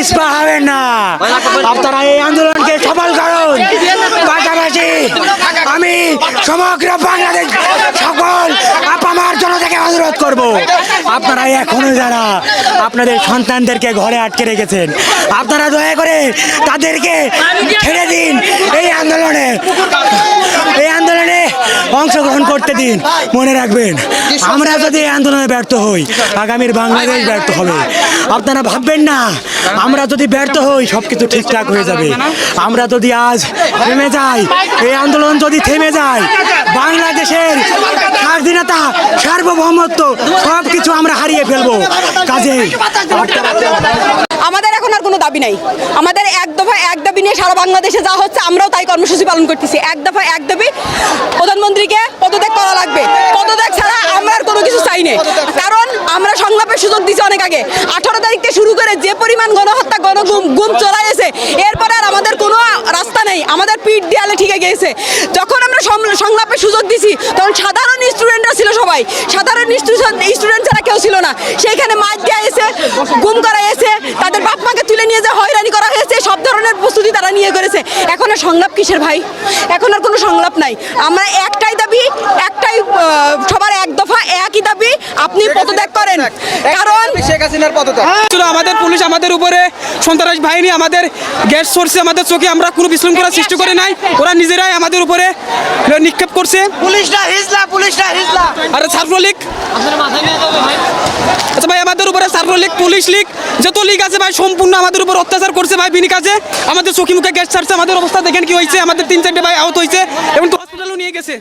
পিছপা হবেন না। আপনারা এই আন্দোলনকে সফল করুন। পাশাপাশি আমি সমগ্র বাংলাদেশ সকল আপামার জনতাকে অনুরোধ করব, আপনারা এখনো যারা আপনাদের সন্তানদেরকে ঘরে আটকে রেখেছেন, আপনারা দয়া করে তাদেরকে ছেড়ে দিন। এই আন্দোলনে অংশগ্রহণ করতে দিন। মনে রাখবেন, আমরা যদি এই আন্দোলনে ব্যর্থ হই, আগামীর বাংলাদেশ ব্যর্থ হবে। আপনারা ভাববেন না আমরা যদি ব্যর্থ হই সব কিছু ঠিকঠাক হয়ে যাবে। আমরা যদি আজ থেমে যাই, এই আন্দোলন যদি থেমে যায়, বাংলাদেশের স্বাধীনতা, সার্বভৌমত্ব সব কিছু আমরা হারিয়ে ফেলবো। কাজেই আমাদের এখন আর কোনো দাবি নাই। আমাদের এক দফা এক দাবি নিয়ে সারা বাংলাদেশে যা হচ্ছে আমরাও তাই কর্মসূচি পালন করতেছি। এক দফা এক দাবি, প্রধানমন্ত্রীকে পদত্যাগ করা লাগবে। পদত্যাগ ছাড়া আমরা আর কোনো কিছু চাই না। কারণ আমরা সংলাপের সুযোগ দিচ্ছি অনেক আগে। 18 তারিখ থেকে শুরু করে যে পরিমাণ গণহত্যা, গুম চলাইছে, এরপরে আর আমাদের কোনো রাস্তা নেই। আমাদের পিঠ দেয়ালে ঠিক গিয়েছে। যখন আমরা সংলাপের সুযোগ দিছি তখন সাধারণ স্টুডেন্টরা ছিল, সবাই সাধারণ স্টুডেন্ট ছাড়া কেউ ছিল না। সেইখানে মাইক দেওয়া হয়েছে, গুম করা হয়েছে, তাদের বাপ মাকে তুলে নিয়ে যে হয়রানি করা হয়েছে, সব ধরনের প্রস্তুতি তারা নিয়ে করেছে। এখন আর সংলাপ কিসের ভাই? এখন আর কোনো সংলাপ নাই। আমরা একটাই দাবি, একটাই সবার এক দফা একই দাবি, আপনি পদত্যাগ করেন। কারণ শেখ হাসিনার পদত্যাগ আমাদের পুলিশ আমাদের উপরে সন্ত্রাস বাহিনী আমাদের গ্যাস সরছে আমাদের চোখে। আমরা কোনো বিশৃঙ্খলা সৃষ্টি করে নাই, ওরা নিজেরাই আমাদের উপরে নিক্ষেপ করছে। পুলিশরা হিজলা আরে ছাত্রলীগ, আচ্ছা ভাই আমাদের উপরে ছাত্রলীগ, পুলিশ লীগ, যত লীগ আছে ভাই সম্পূর্ণ আমাদের উপর অত্যাচার করছে ভাই। বিনি কাজে আমাদের চোখে মুখে গ্যাস ছাড়ছে। আমাদের অবস্থা দেখেন কি হয়েছে। আমাদের 3-4টে ভাই আহত হয়েছে এবং হসপিটালও নিয়ে গেছে।